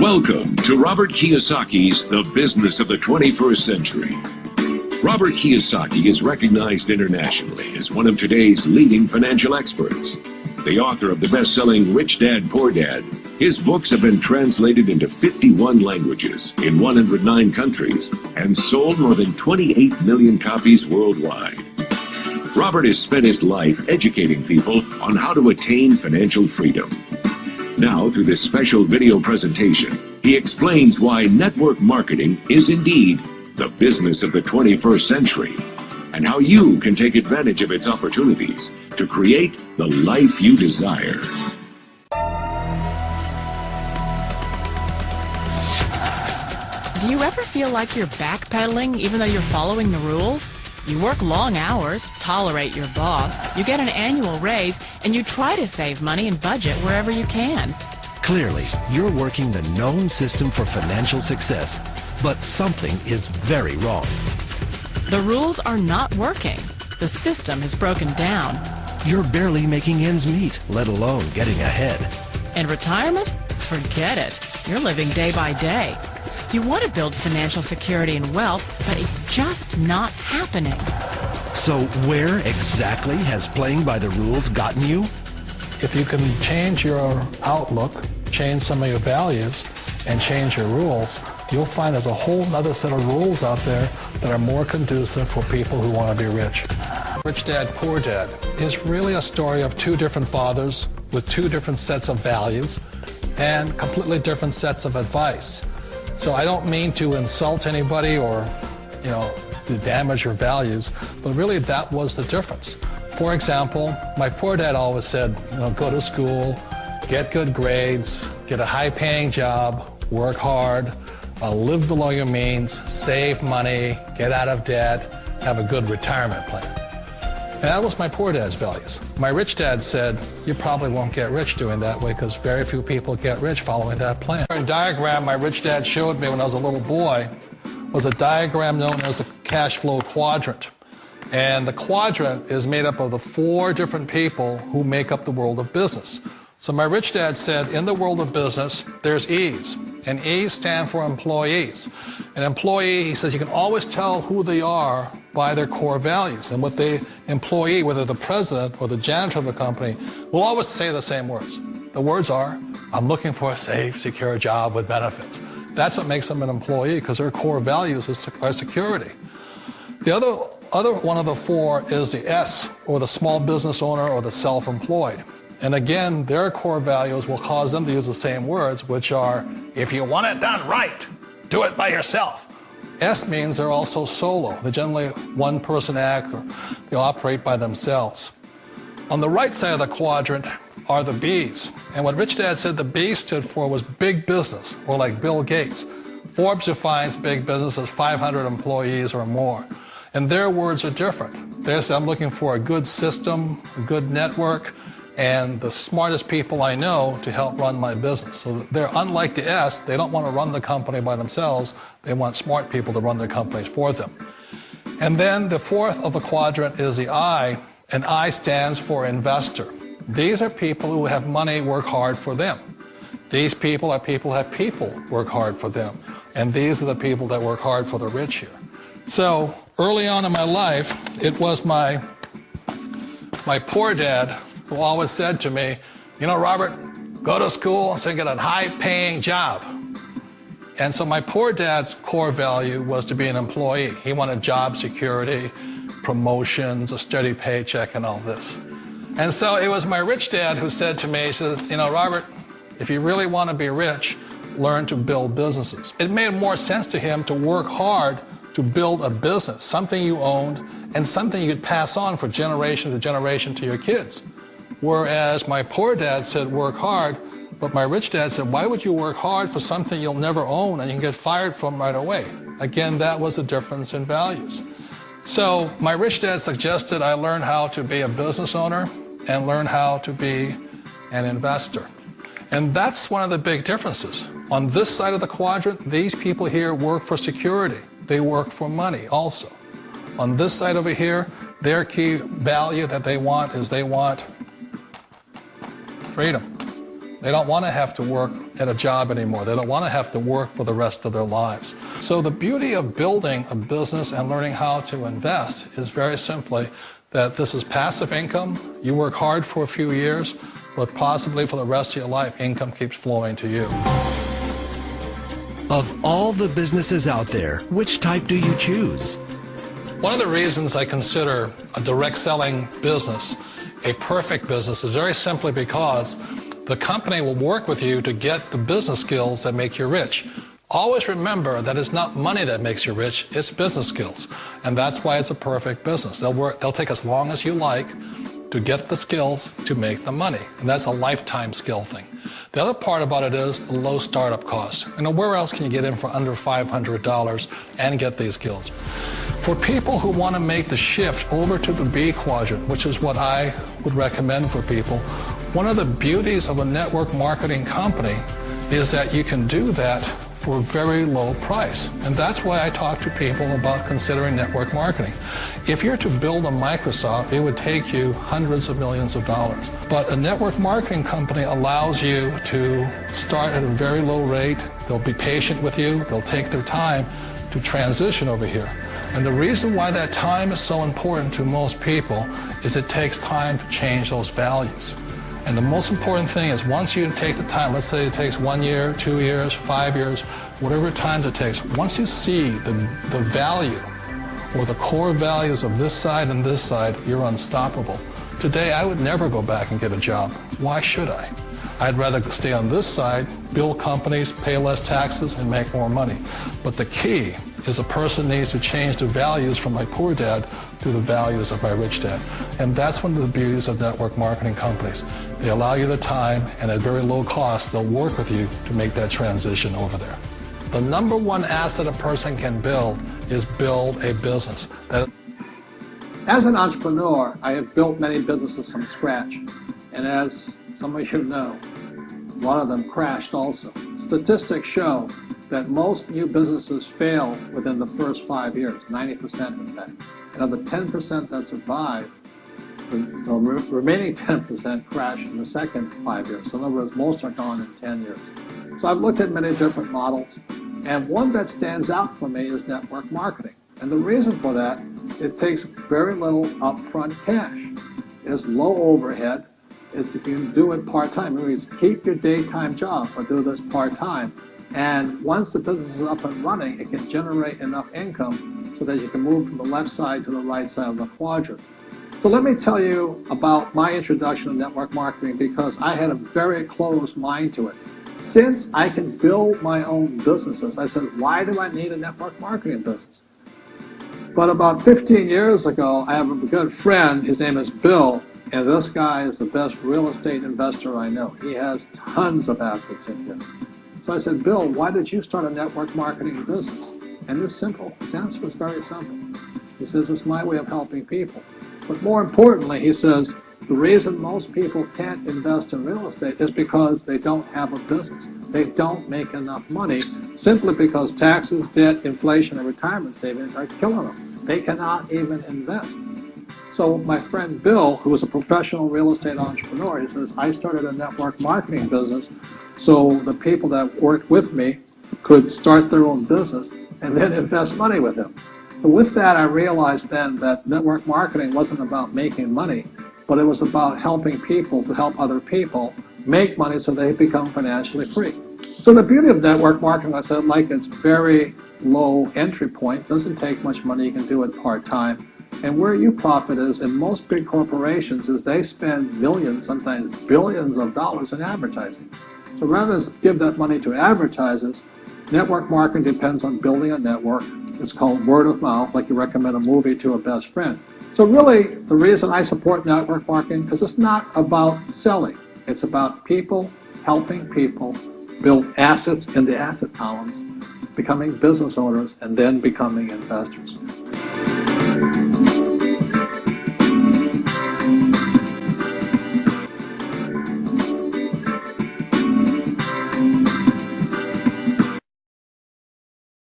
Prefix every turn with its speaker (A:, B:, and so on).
A: Welcome to Robert Kiyosaki's The Business of the 21st Century. Robert Kiyosaki is recognized internationally as one of today's leading financial experts. The author of the best-selling Rich Dad, Poor Dad, his books have been translated into 51 languages in 109 countries and sold more than 28 million copies worldwide. Robert has spent his life educating people on how to attain financial freedom. Now, through this special video presentation, he explains why network marketing is indeed the business of the 21st century, and how you can take advantage of its opportunities to create the life you desire.
B: Do you ever feel like you're backpedaling even though you're following the rules? You work long hours, tolerate your boss, you get an annual raise, and you try to save money and budget wherever you can.
C: Clearly, you're working the known system for financial success, but something is very wrong.
B: The rules are not working. The system has broken down.
C: You're barely making ends meet, let alone getting ahead.
B: And retirement? Forget it. You're living day by day. You want to build financial security and wealth, but it's just not happening.
C: So where exactly has playing by the rules gotten you?
D: If you can change your outlook, change some of your values, and change your rules, you'll find there's a whole other set of rules out there that are more conducive for people who want to be rich. Rich Dad, Poor Dad is really a story of two different fathers with two different sets of values and completely different sets of advice. So I don't mean to insult anybody or, to damage your values, but really that was the difference. For example, my poor dad always said, go to school, get good grades, get a high-paying job, work hard, live below your means, save money, get out of debt, have a good retirement plan. And that was my poor dad's values. My rich dad said, you probably won't get rich doing that way because very few people get rich following that plan. A diagram my rich dad showed me when I was a little boy was a diagram known as a cash flow quadrant. And the quadrant is made up of the four different people who make up the world of business. So my rich dad said, in the world of business, there's E's, and E's stand for employees. An employee, he says, you can always tell who they are by their core values. And what the employee, whether the president or the janitor of the company, will always say the same words. The words are, I'm looking for a safe, secure job with benefits. That's what makes them an employee, because their core values are security. The other one of the four is the S, or the small business owner or the self-employed. And again, their core values will cause them to use the same words, which are, if you want it done right, do it by yourself. S means they're also solo. They're generally one-person act, or they operate by themselves. On the right side of the quadrant are the B's. And what Rich Dad said the B stood for was big business, or like Bill Gates. Forbes defines big business as 500 employees or more. And their words are different. They say, I'm looking for a good system, a good network, and the smartest people I know to help run my business. So they're unlike the S, they don't want to run the company by themselves, they want smart people to run their companies for them. And then the fourth of the quadrant is the I, and I stands for investor. These are people who have money work hard for them. These people are people who have people work hard for them. And these are the people that work hard for the rich here. So early on in my life, it was my poor dad who always said to me, Robert, go to school so you get a high-paying job. And so my poor dad's core value was to be an employee. He wanted job security, promotions, a steady paycheck, and all this. And so it was my rich dad who said to me, he says, Robert, if you really want to be rich, learn to build businesses. It made more sense to him to work hard to build a business, something you owned, and something you could pass on for generation to generation to your kids. Whereas my poor dad said work hard, but my rich dad said, why would you work hard for something you'll never own and you can get fired from right away? Again, that was the difference in values. So my rich dad suggested I learn how to be a business owner and learn how to be an investor. And that's one of the big differences. On this side of the quadrant, these people here work for security. They work for money also. On this side over here, their key value that they want is they want freedom. They don't want to have to work at a job anymore. They don't want to have to work for the rest of their lives. So the beauty of building a business and learning how to invest is very simply that this is passive income. You work hard for a few years, but possibly for the rest of your life, income keeps flowing to you.
C: Of all the businesses out there, which type do you choose?
D: One of the reasons I consider a direct selling business a perfect business is very simply because the company will work with you to get the business skills that make you rich. Always remember that it's not money that makes you rich, it's business skills. And that's why it's a perfect business. They'll take as long as you like to get the skills to make the money. And that's a lifetime skill thing. The other part about it is the low startup cost. You know, where else can you get in for under $500 and get these skills? For people who want to make the shift over to the B quadrant, which is what I would recommend for people, one of the beauties of a network marketing company is that you can do that for a very low price. And that's why I talk to people about considering network marketing. If you're to build a Microsoft, it would take you hundreds of millions of dollars. But a network marketing company allows you to start at a very low rate. They'll be patient with you. They'll take their time to transition over here. And the reason why that time is so important to most people is it takes time to change those values. And the most important thing is once you take the time, let's say it takes 1 year, 2 years, 5 years, whatever time it takes, once you see the value or the core values of this side and this side, you're unstoppable. Today, I would never go back and get a job. Why should I? I'd rather stay on this side, build companies, pay less taxes, and make more money. But the key is a person needs to change the values from my poor dad to the values of my rich dad. And that's one of the beauties of network marketing companies. They allow you the time, and at very low cost, they'll work with you to make that transition over there. The number one asset a person can build is build a business.
E: As an entrepreneur, I have built many businesses from scratch. And as some of you know, a lot of them crashed also. Statistics show that most new businesses fail within the first 5 years, 90% in fact. And of the 10% that survive, the remaining 10% crash in the second 5 years. So in other words, most are gone in 10 years. So I've looked at many different models, and one that stands out for me is network marketing. And the reason for that, it takes very little upfront cash. It's low overhead. You can do it part-time. It means keep your daytime job, but do this part-time. And once the business is up and running, it can generate enough income so that you can move from the left side to the right side of the quadrant. So let me tell you about my introduction to network marketing, because I had a very closed mind to it. Since I can build my own businesses, I said, why do I need a network marketing business? But about 15 years ago, I have a good friend, his name is Bill, and this guy is the best real estate investor I know. He has tons of assets in here. So I said, Bill, why did you start a network marketing business? And it's simple. His answer was very simple. He says, it's my way of helping people. But more importantly, he says, the reason most people can't invest in real estate is because they don't have a business. They don't make enough money simply because taxes, debt, inflation, and retirement savings are killing them. They cannot even invest. So my friend Bill, who is a professional real estate entrepreneur, he says, I started a network marketing business so the people that worked with me could start their own business and then invest money with him. So with that, I realized then that network marketing wasn't about making money, but it was about helping people to help other people make money so they become financially free. So the beauty of network marketing, I said, like it's very low entry point, doesn't take much money, you can do it part-time. And where you profit is in most big corporations is they spend millions, sometimes billions of dollars in advertising. So rather than give that money to advertisers, network marketing depends on building a network. It's called word of mouth, like you recommend a movie to a best friend. So really, the reason I support network marketing, because it's not about selling. It's about people helping people build assets in the asset columns, becoming business owners, and then becoming investors.